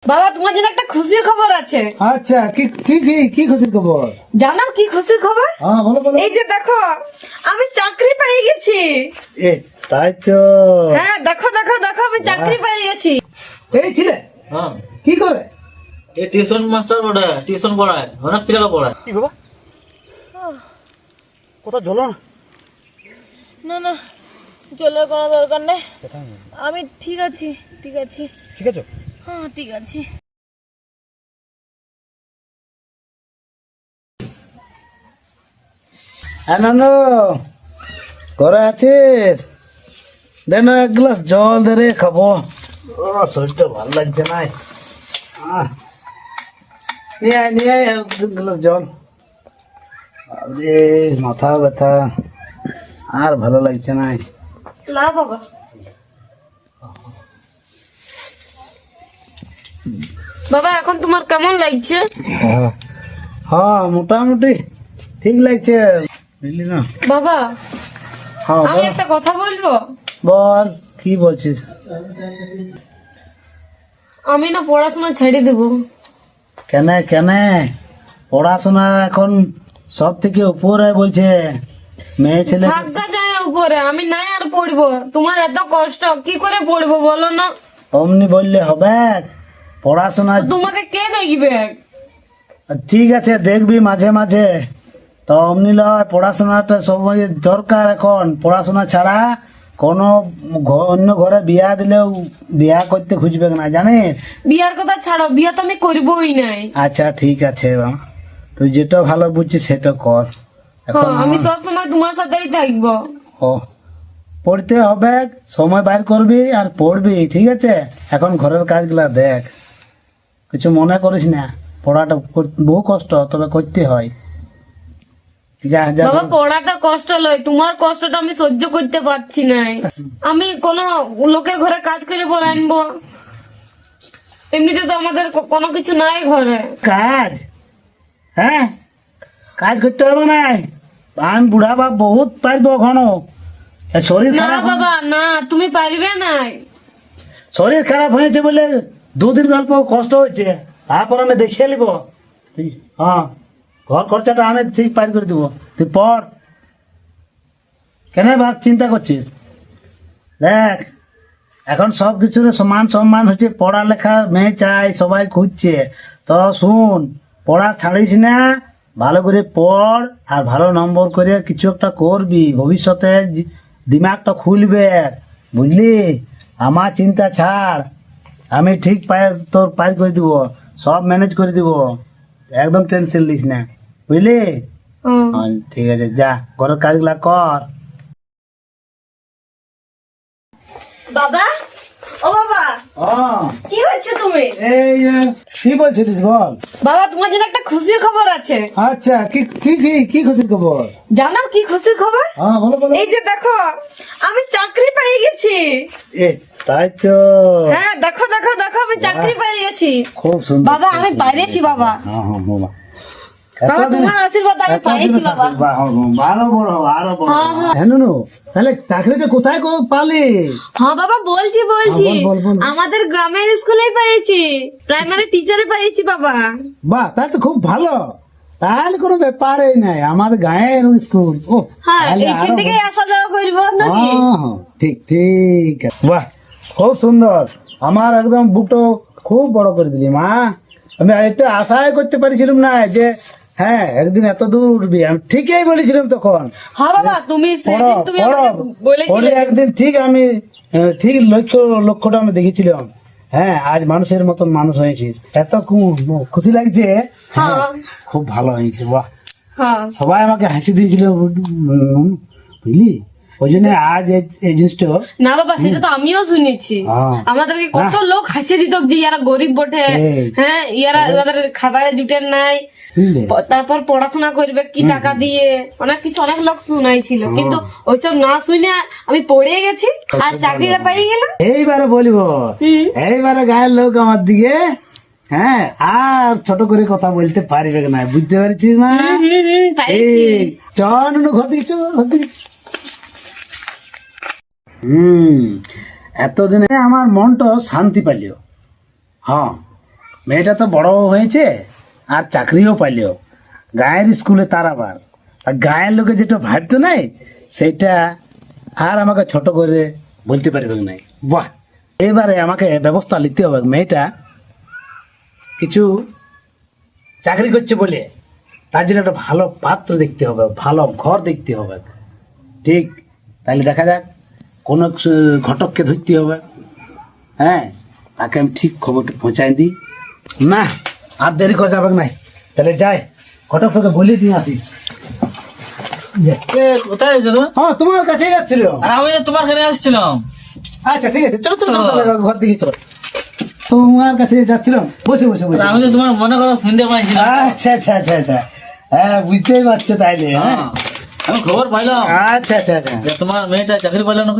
বাবা তোমার জন্য একটা খুশির খবর আছে। আচ্ছা, কি কি কি কি খুশির খবর? জানো কি খুশির খবর? হ্যাঁ, বলো বলো। এই যে দেখো আমি চাকরি পেয়ে গেছি। এ তাই তো। হ্যাঁ দেখো দেখো দেখো আমি চাকরি পেয়ে গেছি। এই ছিলে হ্যাঁ কি করে? এই টিউশন মাস্টার বটে, টিউশন পড়ায়, অনেক ছেলেকে পড়ায়। কি গো? কোথাও জ্বলো না? না না জলের কোনো দরকার নেই, আমি ঠিক আছি ঠিক আছি। ঠিক আছে। হ্যাঁ ঠিক আছি। আনন্দ ঘরে আছিস? দেন এক গ্লাস জল দে রে, খাবো। ও শরীরটা ভালো লাগছে না। নিয়ে আয় নিয়ে আয় এক গ্লাস জল। আরে মাথা ব্যথা, আর ভালো লাগছে না। লা বাবা। বাবা এখন তোমার কেমন লাগছে? হ্যাঁ মোটামুটি ঠিক লাগছে, বুঝলি না? বাবা হ্যাঁ আমি বল। একটা কথা বলবো। বল কি বলছিস? আমি না পড়াশোনা ছেড়ে দেবো। কেন কেন? পড়াশোনা এখন সব থেকে উপরে বলছে, মেয়ে ছেলে। ভাগ্যা যায় উপরে, আমি নাই আর পড়বো। তোমার এত কষ্ট কি করে পড়বো বলো না? অমনি বললে হবে? পড়াশোনা তোমাকে কে দেখবে? ঠিক আছে দেখবি মাঝে মাঝে, তো অমনি লয়। পড়াশোনাটা সময় দরকার এখন। পড়াশোনা ছাড়া কোনো অন্য ঘরে বিয়া দিলেও বিয়া করতে খুঁজবে না, জানিস? বিয়ার কথা ছাড়ো, বিয়া তো আমি করবোই নাই। আচ্ছা ঠিক আছে বাবা, তুই যেটা ভালো বুঝছিস সেটা কর। এখন হ্যাঁ আমি সব সময় তোমার সাথেই থাকবো। ও পড়তে হবে, সময় বাইর করবি আর পড়বি, ঠিক আছে? এখন ঘরের কাজগুলা দেখ, কিছু মনে করিস না। পড়াটা বহু কষ্ট, তবে করতে হয়। যা যা। বাবা পড়াটা কষ্ট লয়, তোমার কষ্টটা আমি সহ্য করতে পারছি না। আমি কোনো লোকের ঘরে কাজ করে পরে আনবো? এমনিতে তো আমাদের কোনো কিছু নাই ঘরে। কাজ, হ্যাঁ কাজ করতে হবে না। আমি বুড়া বাপ বহুত পারবো এখনো। শরীর না খারাপ, বাবা না, তুমি পারবে না। শরীর খারাপ হয়েছে বলে দুদিন অল্প কষ্ট হয়েছে, তারপর আমি দেখিয়ে নিব। হ্যাঁ ঘর খরচাটা আমি ঠিক পার করে দিব, তুই পড়। কেন বাপ চিন্তা করছিস? দেখ এখন সব কিছুর সমান সম্মান হচ্ছে, পড়ালেখা মেয়ে চাই, সবাই খুঁজছে। তো শুন, পড়া ছাড়িস না, ভালো করে পড় আর ভালো নম্বর করে কিছু একটা করবি, ভবিষ্যতে দিমাগটা খুলবে, বুঝলি? আমার চিন্তা ছাড়, আমি ঠিক তোর পার করে দিব, সব ম্যানেজ করে দিব, একদম টেনশন নিস না, বুঝলি? হুম। হ্যাঁ ঠিক আছে, যা ঘরের কাজগুলা কর। বাবা ও বাবা হ্যাঁ কি হচ্ছে তুমি? এই কি বলছিলিস বল। বাবা তোমার জন্য একটা খুশির খবর আছে। আচ্ছা, কি কি কি কি খুশির খবর? জানো কি খুশির খবর? হ্যাঁ বলো বলো। এই যে দেখো আমি চাকরি পেয়ে গেছি। এ তাই তো। হ্যাঁ দেখো দেখো দেখো আমি চাকরি পেয়ে গেছি। খুব সুন্দর। বাবা আমি পাইরেছি বাবা। হ্যাঁ হ্যাঁ বাবা। বাবা তোমার আশীর্বাদ আমি পাইছি বাবা। আরো বড় হও, আরো বড় হ্যাঁ, হ্যাঁ। হ্যাঁ নুনু, তাহলে চাকরিটা কোথায় পালি? হ্যাঁ বাবা বলছি বলছি, হ্যাঁ, বল, বল, বল। আমাদের গ্রামের স্কুলে পেয়েছি, প্রাইমারি টিচারে পেয়েছি বাবা। বাহ তাহলে তো খুব ভালো। তাহলে কোনো ব্যাপারই নাই, আমাদের গায়ের স্কুল। ও হ্যাঁ তাহলে এইখান আরো থেকে আসা যাওয়া করবো নাকি? হ্যাঁ, হ্যাঁ, ঠিক ঠিক আছে। বাহ খুব সুন্দর, আমার একদম বুকটা খুব বড় করে দিলি মা। আমি এটা আশাই করতে পারছিলাম না যে হ্যাঁ একদিন এত দূর উঠবি। আমি ঠিকই বলেছিলাম তখন, হ্যাঁ বাবা তুমি পড়ো সেদিন তুমি পড়ো আমাকে বলেছিলে। পরে একদিন ঠিক আমি ঠিক লক্ষ্যটা আমি দেখেছিলাম। হ্যাঁ আজ মানুষের মতন মানুষ হয়েছিস, এত খুশি লাগছে। হ্যাঁ হ্যাঁ খুব ভালো হয়েছে, বাহ। হ্যাঁ সবাই আমাকে হাসি দিয়েছিল, বুঝলি? ওই জন্য আজ এই জিনিসটা। না বাবা সেটা তো আমিও শুনেছি। হ্যাঁ। আমাদেরকে কত লোক হাসিয়ে দিত যে ইয়ারা গরিব বটে, সেই। হ্যাঁ ইয়ারা ইয়াদের খাবারে জুটেন নাই, বুঝলে? তারপর পড়াশোনা করবে কি টাকা দিয়ে, অনেক কিছু অনেক লোক শুনাইছিল, কিন্তু ওইসব না শুনে আমি পড়ে গেছি আর চাকরিটা পাই গেলাম। এইবারে বলিব, হুম। এইবারে গায়ের লোক আমার দিকে হ্যাঁ আর ছোট করে কথা বলতে পারবে না, বুঝতে পারছিস মা? পাইছি। এই চল ঘর দিকে চল, ঘর দিকে। এতদিনে আমার মনটা শান্তি পাইল। হ্যাঁ মেয়েটা তো বড় হয়েছে আর চাকরিও পাইলেও গায়ের স্কুলে তার আবার আর গায়ের লোকে যেটা ভাবতো নাই সেইটা আর আমাকে ছোট করে বলতে পারবে না। বাহ, এবারে আমাকে ব্যবস্থা নিতে হবে। মেয়েটা কিছু চাকরি করছে বলে তার জন্য একটা ভালো পাত্র দেখতে হবে, ভালো ঘর দেখতে হবে। ঠিক, তাহলে দেখা যাক কোনো ঘটককে ধরতে হবে। হ্যাঁ, তাকে আমি ঠিক খবরটা পৌঁছাই দিই। না আর দেরি করা যাবে নাই, তাহলে যাই ঘটকটাকে বলে দিয়ে আসি। কোথায় আছো তুমি? হ্যাঁ, তোমার কাছেই যাচ্ছিল। আর আমি তো তোমার ঘরে আসছিলাম। আচ্ছা ঠিক আছে, চলো চলো চলো, চলো, ঘর দিকে চলো। তোমার কাছে যাচ্ছিলাম, বসে বসে বসে। আমি তো তোমার মনে করো শুনতে পাইছিলাম। আচ্ছা আচ্ছা আচ্ছা আচ্ছা, হ্যাঁ বুঝতেই পারছো তাইলে। হ্যাঁ আমি খবর পাইলাম আচ্ছা আচ্ছা আচ্ছা, যে তোমার মেয়েটা চাকরি পাইলো না।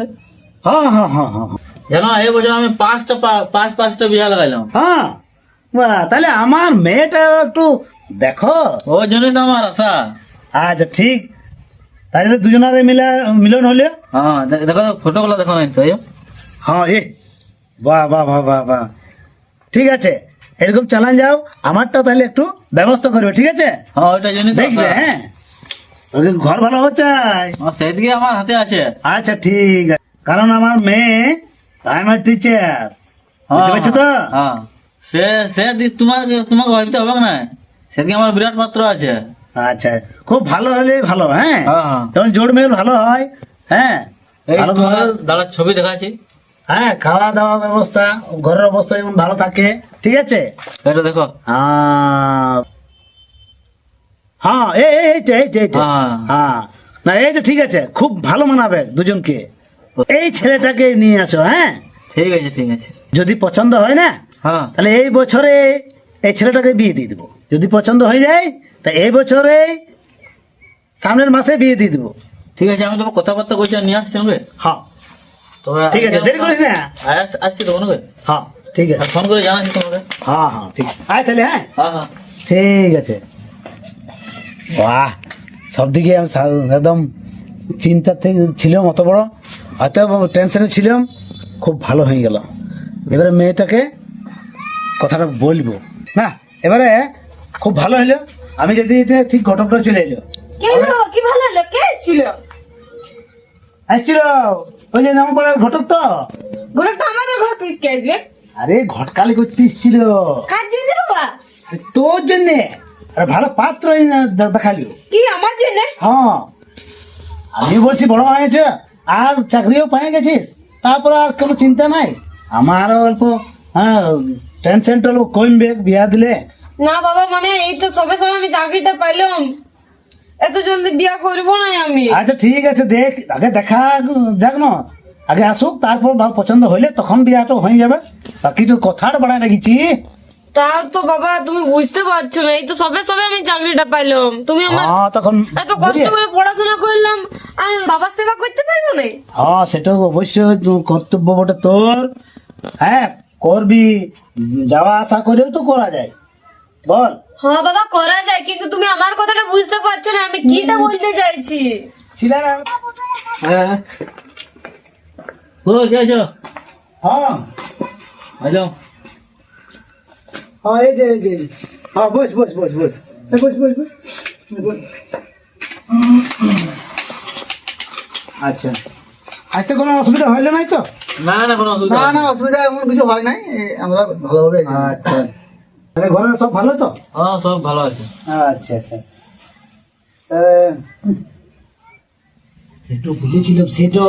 হ্যাঁ হ্যাঁ হ্যাঁ হ্যাঁ জানো এই বছর আমি পাঁচটা বিয়া লাগাইলাম। হ্যাঁ, বাহ, তাহলে আমার মেয়েটা একটু দেখো। ওই জন্যই তো আমার আশা। আচ্ছা ঠিক, তাহলে দুজনের মিলন হলে। হ্যাঁ দেখো ফটোগুলো দেখো নাই তো। হ্যাঁ, বাহ বাহ বাহ বাহ বাহ, ঠিক আছে, এরকম চালান যাও। আমারটা তাহলে একটু ব্যবস্থা করবে, ঠিক আছে? হ্যাঁ ওইটার জন্যই তো দেখবে। আশা। হ্যাঁ, ওদের ঘর ভালো হচ্ছে। সেদিকে আমার হাতে আছে। আচ্ছা ঠিক আছে, কারণ আমার মেয়ে প্রাইমারি টিচার, বুঝতে পারছো তো? হ্যাঁ সে সে তোমাকে ভাবতে হবে না, সেদিকে আমার বিরাট পাত্র আছে। আচ্ছা, খুব ভালো হলে ভালো। হ্যাঁ, হ্যাঁ হ্যাঁ যেমন জোড় মেল ভালো হয়। হ্যাঁ, এই ভালো তোমার ভালো। দাদার ছবি দেখাচ্ছি। হ্যাঁ, খাওয়া দাওয়া ব্যবস্থা, ঘরের অবস্থা যেমন ভালো থাকে, ঠিক আছে? এটা দেখো। হ্যাঁ, এইটা। হ্যাঁ। হ্যাঁ, না এইটা ঠিক আছে, খুব ভালো মানাবে দুজনকে। এই ছেলেটাকে নিয়ে আসো। হ্যাঁ, ঠিক আছে ঠিক আছে। যদি পছন্দ হয় না হ্যাঁ তাহলে এই বছরে এই ছেলেটাকে বিয়ে দিয়ে দেবো। যদি পছন্দ হয়ে যায় তা এই বছরে সামনের মাসে বিয়ে দিয়ে দেবো। ঠিক আছে, আমি তোমার কথাবার্তা করছি আর নিয়ে আসছি নাকি? হ্যাঁ তবে ঠিক আছে, দেরি করিস না। আসছি তখন নাকি? হ্যাঁ ঠিক আছে। আর ফোন করে জানাচ্ছি তোমাকে। হ্যাঁ হ্যাঁ ঠিক আছে, আয় তাহলে। হ্যাঁ হ্যাঁ হ্যাঁ ঠিক আছে। বাহ, সব দিকে আমি একদম চিন্তাতে ছিলাম, অত বড় হয়তো টেনশনে ছিলাম, খুব ভালো হয়ে গেল। এবারে মেয়েটাকে কথাটা বলবো না, এবারে খুব ভালো হইলো। আমি যদি ঠিক ঘটকটা চলে এলো। কেন কি ভালো হলো? কে ছিল? আসছিল ওই যে নাম পড়ার ঘটকটা। ঘটকটা আমাদের ঘর পিসকে আসবে? আরে ঘটকালি করতে এসছিল। কার জন্য বাবা? আরে তোর জন্যে, আরে ভালো পাত্র দেখালি। কি আমার জন্য? হ্যাঁ, আমি বলছি বড় হয়েছে আর চাকরিও পেয়ে গেছিস, তারপর আর কোনো চিন্তা নাই। আমারও অল্প হ্যাঁ টেনশনটা অল্প কমবে বিয়া দিলে। না বাবা, মানে এই তো সবে সবে আমি চাকরিটা পাইলাম, এত জলদি বিয়া করবো না আমি। আচ্ছা ঠিক আছে, দেখ আগে দেখা যাক না, আগে আসুক, তারপর ভালো পছন্দ হইলে তখন বিয়াটা হয়ে যাবে। বাকি তো কথাটা বাড়ায় রেখেছি। তাও তো বাবা তুমি বুঝতে পারছো না, এই তো সবে সবে আমি চাকরিটা পাইলাম, তুমি আমার হ্যাঁ তখন এত কষ্ট করে পড়াশোনা করলাম, আমি বাবার সেবা করতে পারবো না? হ্যাঁ সেটা অবশ্যই কর্তব্য বটে তোর। হ্যাঁ করবি, যাওয়া আসা করেও তো করা যায়, বল। হ্যাঁ বাবা করা যায়, কিন্তু তুমি আমার কথাটা বুঝতে পারছো না, আমি কিটা বলতে চাইছি। ছিল না? হ্যাঁ ও কে আছো? হ্যাঁ হ্যালো হ্যাঁ, এই যে হ্যাঁ, বস বস বস বস বস বস বস। আচ্ছা, আজকে কোনো অসুবিধা হইলো নাই তো? না না কোনো অসুবিধা না নেই। না অসুবিধা এমন কিছু হয় নাই, আমরা ভালোভাবে আছি। আচ্ছা, তাহলে ঘরে সব ভালো তো? হ্যাঁ সব ভালো আছে। আচ্ছা আচ্ছা, সেটা বলেছিলাম, সেটা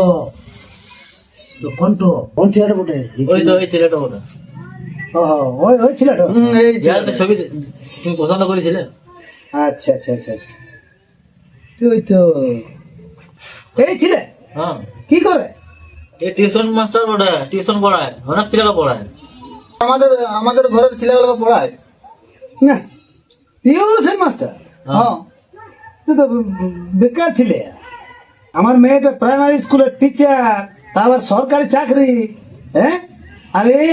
কোন ছেলেটা বটে? ওই তো ওই ছেলেটা ওটা। ওই ছেলেটা। এই যে যার তো ছবি তুমি পছন্দ করেছিলে। আচ্ছা আচ্ছা আচ্ছা আচ্ছা, ওই তো এই ছেলে হ্যাঁ কি করে? এই টিউশন মাস্টার ওটা, টিউশন পড়ায়, অনেক ছেলেকে পড়ায়। আমাদের আমাদের ঘরের ছেলেগুলোকে পড়ায়। না, টিউশন মাস্টার? হ্যাঁ তুই তো বেকার ছিলে। আমার মেয়েটা প্রাইমারি স্কুলের টিচার, তা আবার সরকারি চাকরি। হ্যাঁ, আর এই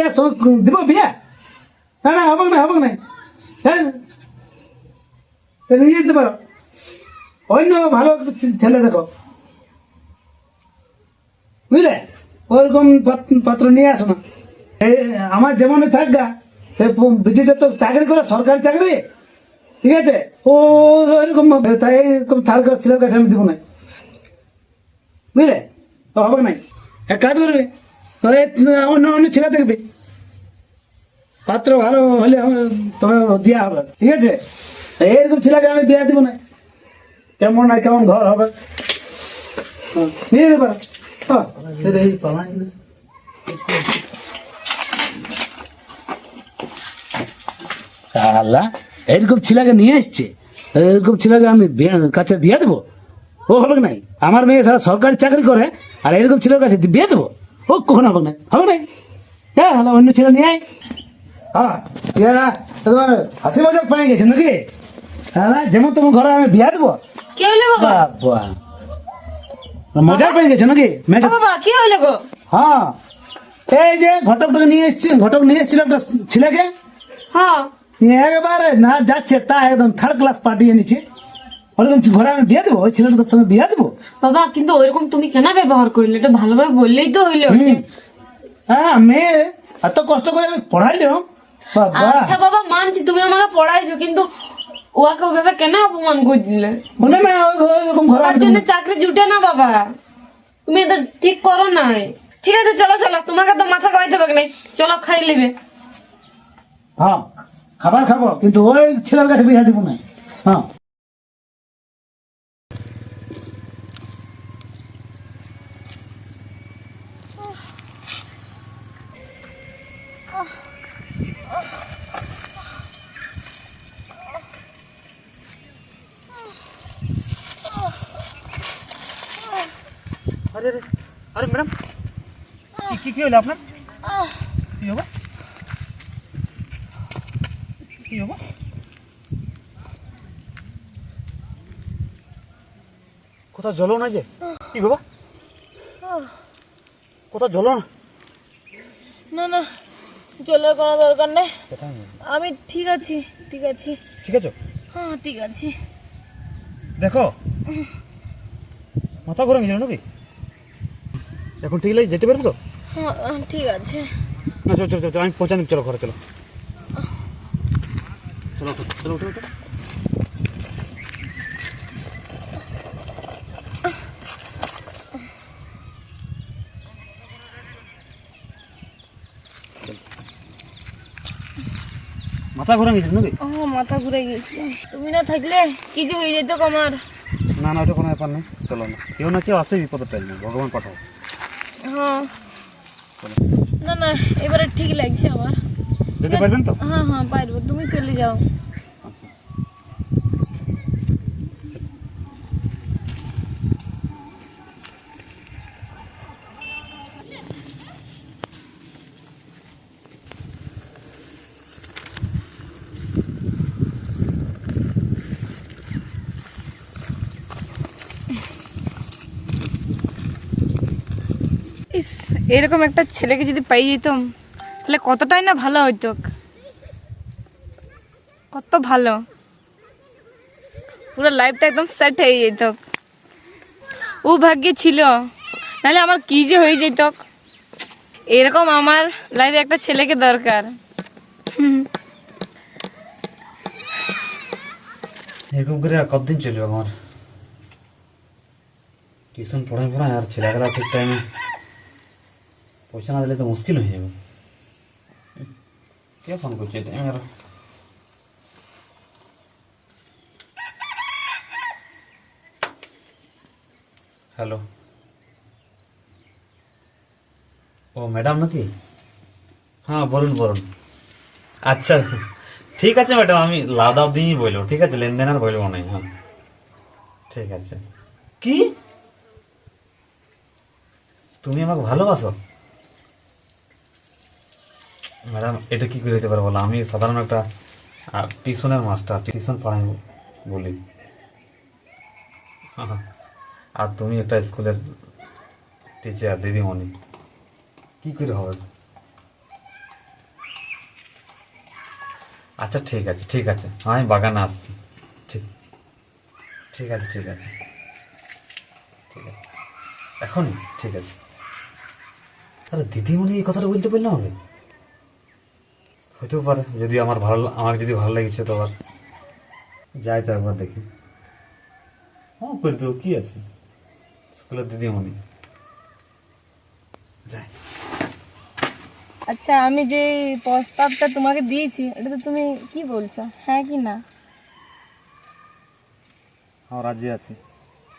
দিব বিয়া? না না, হবে না, হবে না। হ্যাঁ, নিয়ে যেতে পারো, অন্য ভালো একটা ছেলে দেখো, বুঝলে? ওরকম পাত্র নিয়ে আসো না। এই আমার যেমন থাকগা বিটিটা তো চাকরি করে, সরকারি চাকরি, ঠিক আছে? ও এরকম তাই এরকম থার্ড ক্লাস ছেলের কাছে আমি দিব না, বুঝলে? তো হবে নাই, এক কাজ করবে, তবে অন্য অন্য ছেলে দেখবে, পাত্র ভালো হলে তবে দেওয়া হবে, ঠিক আছে? এইরকম ছেলেকে আমি বিয়ে দিব না, কেমন না কেমন ঘর হবে নিয়ে যেতে পারো। হ্যাঁ, এই পালাই না। শালা এইরকম ছেলেকে নিয়ে এসছে, এরকম ছেলেকে আমি কাছে বিয়ে দেবো? ও হবে নাই, আমার মেয়ে সারা সরকারি চাকরি করে আর এরকম ছেলের কাছে বিয়ে দেবো? ও কখন হবে না, হবে নাই। হ্যাঁ, হ্যালো, অন্য ছেলে নিয়ে আয়। হ্যাঁ, তোমার হাসি মজাক পেয়ে গেছে নাকি? হ্যাঁ, যেমন তোমার ঘরে আমি বিয়ে দেবো? কি হইলে বাবা? বাবা, মজা পেয়ে গেছে নাকি ও মেয়েটা? বাবা কি হইলে গো? হ্যাঁ, এই যে ঘটকটাকে নিয়ে এসছি, ঘটক নিয়ে এসেছিল একটা ছেলেকে, হ্যাঁ একেবারে না যাচ্ছে তা একদম থার্ড ক্লাস পাঠিয়ে নিচ্ছে, ওরকম ঘরে আমি বিয়ে দেবো? ওই ছেলেটার সঙ্গে বিয়ে দেবো? বাবা, কিন্তু ওইরকম তুমি কেন ব্যবহার করলে? এটা ভালোভাবে বললেই তো হইলো। হ্যাঁ, মেয়ে এত কষ্ট করে আমি পড়াইলাম, বাবা। আচ্ছা বাবা, মানছি তুমি আমাকে পড়াইছো, কিন্তু ওকে ওভাবে কেন অপমান করে দিলে? বলে না ওরকম ঘরে তার জন্য চাকরি জুটে না বাবা, তুমি এটা ঠিক করো নাই। ঠিক আছে, চলো চলো, তোমাকে তো মাথা খাওয়াইতে হবে নাই, চলো খাই নেবে। হ্যাঁ, খাবার খাবো, কিন্তু ওই ছেলের কাছে বিয়ে দিব না। হ্যাঁ, আরে আরে আরে ম্যাডাম, কি কি হলো আপনার? কি হবো কি হবো? কোথাও জ্বলো না যে, কি বাবা? কোথাও জ্বলো না? না না, জলের কোনো দরকার নেই, আমি ঠিক আছি, ঠিক আছি। ঠিক আছে, হ্যাঁ ঠিক আছি। দেখো মাথা ঘুরে গেছিল নাকি? এখন ঠিক লাগে, যেতে পারবো তো? হ্যাঁ ঠিক আছে। না, চলো চলো চলো, আমি পৌঁছা দিই, চলো ঘরে চলো, চলো ওঠো, চলো ওঠো ওঠো। মাথা ঘুরে গেছিল নাকি? মাথা ঘুরে গেছিল, তুমি না থাকলে কি যে হয়ে যেত আমার। না না, ওটা কোনো ব্যাপার নেই, চলো না, কেউ না কেউ আসে বিপদের টাইমে, ভগবান পাঠাও। হ্যাঁ, না না, এবারে ঠিক লাগছে আমার। যেতে পারবেন তো? হ্যাঁ হ্যাঁ পারবো, তুমি চলে যাও। ইস, এরকম একটা ছেলেকে যদি পাই যেতাম তাহলে কতটাই না ভালো হইতো, কত ভালো, পুরো লাইফটা একদম সেট হয়ে যেত। ও ভাগ্যে ছিল, নাহলে আমার কি যে হয়ে যেত। এরকম আমার লাইফে একটা ছেলেকে দরকার। এরকম করে আর কতদিন চলবে আমার? টিউশন পড়াই পড়াই আর ছেলেগুলা ঠিক টাইমে পয়সা না দিলে তো মুশকিল হয়ে যাবে। কে ফোন করছে টাইমে? আর হ্যালো, ও ম্যাডাম নাকি? হ্যাঁ বলুন বলুন। আচ্ছা ঠিক আছে ম্যাডাম, আমি লাদাও দিয়েই বলবো, ঠিক আছে, লেনদেন আর বলবো না। হ্যাঁ ঠিক আছে। কি তুমি আমাকে ভালোবাসো? ম্যাডাম এটা কি করে হতে পারে বলো? আমি সাধারণ একটা টিউশনের মাস্টার, টিউশন পড়াই বলি, আর তুমি একটা স্কুলের টিচার, দিদিমণি, কি করে হবে? আচ্ছা ঠিক আছে ঠিক আছে, আমি বাগানে আসছি। ঠিক ঠিক আছে ঠিক আছে ঠিক আছে, এখনই? ঠিক আছে। আরে দিদিমণি এই কথাটা বলতে পারলাম আমি? হতেও পারে, যদি আমার যদি ভালো লেগেছে তো আবার যাই তো একবার দেখি। হ্যাঁ করে দেবো, কি আছে, স্কুলের দিদিমণি, যাই। আচ্ছা, আমি যে প্রস্তাবটা তোমাকে দিয়েছি এটাতে তুমি কি বলছো, হ্যাঁ কি না? হ্যাঁ রাজি আছি।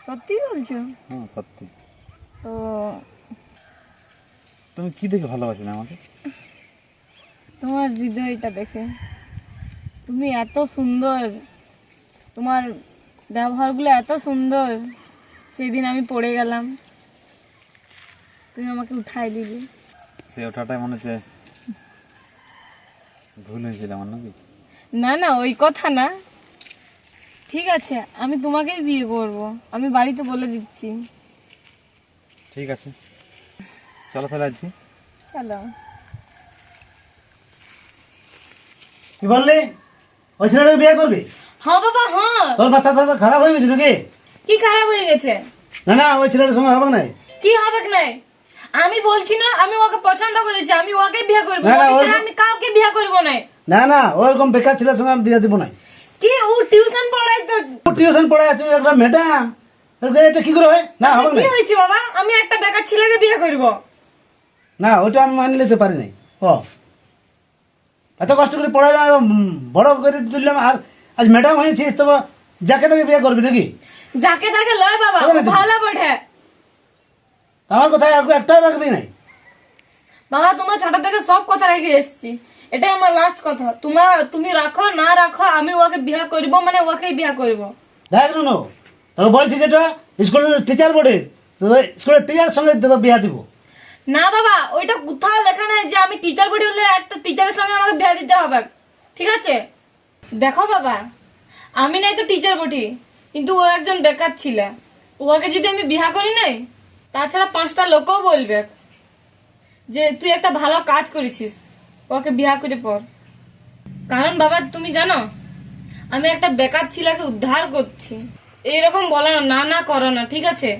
সত্যি বলছো? হ্যাঁ সত্যি। তো তুমি কি দেখে ভালোবাসি না আমাকে? তোমার হৃদয়টা দেখে। তুমি এত সুন্দর, তোমার ব্যবহারগুলো এত সুন্দর, সেদিন আমি পড়ে গেলাম, তুমি আমাকে উঠাই দিলে। সে ওঠাটাই মনে হচ্ছে ভুল হয়েছিল আমার নাকি? না না, ওই কথা না। ঠিক আছে, আমি তোমাকেই বিয়ে করব, আমি বাড়িতে বলে দিচ্ছি। ঠিক আছে, চলো তাহলে আজকে। চলো। কি বললি? ওই ছেলেটাকে বিয়ে করবি? হ্যাঁ বাবা, হ্যাঁ। তোর মাথা টাথা খারাপ হয়ে গেছে নাকি? কি খারাপ হয়ে গেছে? না না, ওই ছেলেটার সঙ্গে হবে না। কি হবে নাই? আমি বলছি না, আমি ওকে পছন্দ করেছি, আমি ওকে বিয়ে করবো, না, না, ওকে ওর- ছাড়া আমি কাউকে বিয়ে করবো না। না না, ওরকম বেকার ছেলের সঙ্গে আমি বিয়ে দিব না। কি ও টিউশন পড়াই তো? টিউশন পড়ায় তুমি একটা ম্যাডাম, এটা কি করে হয়? না হবে কি না। হয়েছে বাবা, আমি একটা বেকার ছেলেকে বিয়ে করব? না, ওইটা আমি মানি নিতে পারি নাই। ও এত কষ্ট করে পড়াইলাম, বড় করে তুললাম, আর আজ ম্যাডাম হয়েছিস, তো যাকে তাকে বিয়ে করবি নাকি? যাকে তাকে লয় বাবা, হবে না ও তো। ভালো বটে। আমার কথায় আর একটাও রাখবি নাই। বাবা, তোমার ছোট থেকে সব কথা রেখে এসেছি, এটাই আমার লাস্ট কথা। তুমি রাখো না রাখো, আমি ওকে বিয়ে করব, মানে ওকেই বিয়ে করব। দেখ নুনু, তোকে বলছি যেটা স্কুলের টিচার বটে, তো স্কুলের টিচারের সঙ্গে তোকে বিয়ে দিব। না বাবা, ওইটা কোথাও লেখা নাই যে আমি টিচার বডি হলে একটা টিচারের সঙ্গে আমাকে বিয়ে দিতে হবে, ঠিক আছে? দেখো বাবা, আমি নাই তো টিচার বটি, কিন্তু ও একজন বেকার ছিল, ওকে যদি আমি বিয়ে করি নাই, তাছাড়া 5টা লোকও বলবে যে তুই একটা ভালো কাজ করেছিস, ওকে বিয়ে করে পর। কারণ বাবা তুমি জানো, আমি একটা বেকার ছেলেকে উদ্ধার করছি। এইরকম বলো না, না না করো না, ঠিক আছে?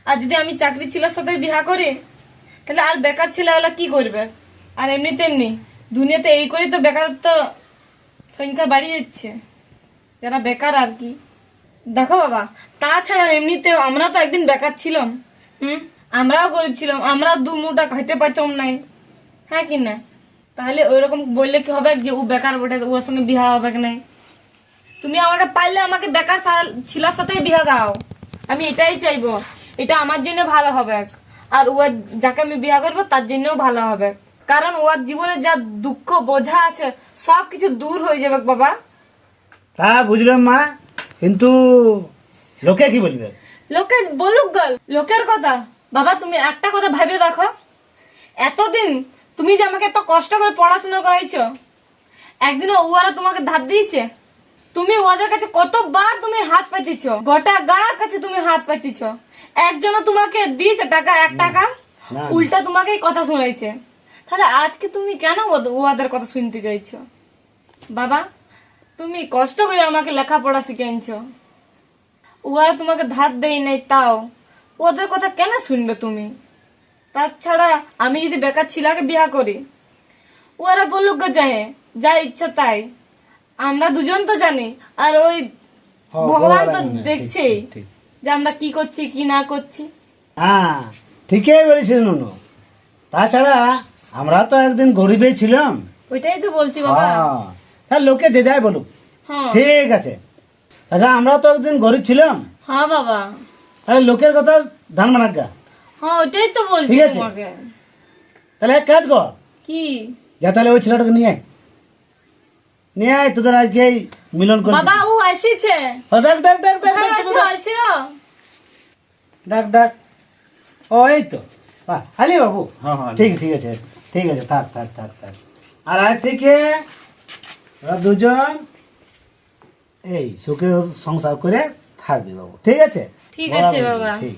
আর যদি আমি চাকরি ছেলের সাথে বিয়ে করি, তাহলে আর বেকার ছেলেগুলা কি করবে? আর এমনি তেমনি দুনিয়াতে এই করি তো বেকারত্ব সংখ্যা বাড়ি যাচ্ছে, যারা বেকার আর কি। দেখো বাবা, তাছাড়া এমনিতেও আমরা তো একদিন বেকার ছিলাম, আমরাও গরিব ছিলাম, আমরা 2 মুঠা খাইতে পারতাম নাই, হ্যাঁ কি না? তাহলে ওইরকম বললে কি হবে যে ও বেকার বটে, ওর সঙ্গে বিয়ে হবে কি নাই? তুমি আমাকে পারলে আমাকে বেকার ছেলের সাথে বিয়ে দাও, আমি এটাই চাইবো, এটা আমার জন্য ভালো হবে, আর ও যাকে আমি বিয়ে করবো তার জন্যও ভালো হবে। কারণ ওর জীবনে যা দুঃখ বোঝা আছে সব কিছু দূর হয়ে যাবে বাবা। তা বুঝলাম মা, কিন্তু লোকে কি বলবে? লোকে বলুক গল, লোকের কথা। বাবা তুমি একটা কথা ভাবে দেখো, এতদিন তুমি যে আমাকে এত কষ্ট করে পড়াশোনা করাইছো, একদিনও ওরা তোমাকে ধার দিয়েছে? তুমি ওদের কাছে কতবার তুমি হাত পাতিছ, গোটা গার কাছে তুমি হাত পাতিছ, একজনও তোমাকে দিয়েছে টাকা, 1 টাকা? না। উল্টা তোমাকেই কথা শুনাইছে। তাহলে আজকে তুমি কেন ওদের কথা শুনতে চাইছো? বাবা তুমি কষ্ট করে আমাকে লেখাপড়া শিখাইছো, ওরা তোমাকে ধার দেয় নাই, তাও ওদের কথা কেন শুনবে তুমি? তাছাড়া আমি যদি বেকার ছিলাকে বিয়ে করি, ওরা বলুক গো যায়, যা ইচ্ছা তাই, আমরা দুজন তো জানি, আর ওই ভগবান তো দেখছে যে আমরা কি করছি কি না করছি। হ্যাঁ ঠিকই বলেছিস নুনু, তাছাড়া আমরা তো একদিন গরিবেই ছিলাম। ওইটাই তো বলছি বাবা। হ্যাঁ, তা লোকে যে যাই বলুক, হ্যাঁ ঠিক আছে। আচ্ছা আমরা তো একদিন গরিব ছিলাম, হ্যাঁ বাবা, তাহলে লোকের কথা ধান মানাগা। হ্যাঁ ওইটাই তো বলছি ঠিক আছে। তোমাকে। তাহলে এক কাজ কর, কি যা তাহলে ওই ছেলেটাকে নিয়ে আয় তোদের আজকে এই মিলন করে বাবা, ও আসিছে? ডাক ডাক ডাক ডাক হ্যাঁ ডাক, আচ্ছা, আসিও। ডাক ডাক। ও এই তো আলি বাবু, হ্যাঁ, হ্যাঁ, ঠিক ঠিক আছে, ঠিক আছে, থাক থাক থাক থাক। আর আজ থেকে ওরা দুজন এই সুখে সংসার করে থাকবে বাবু, ঠিক আছে? ঠিক আছে বরাবর, বাবা। ঠিক।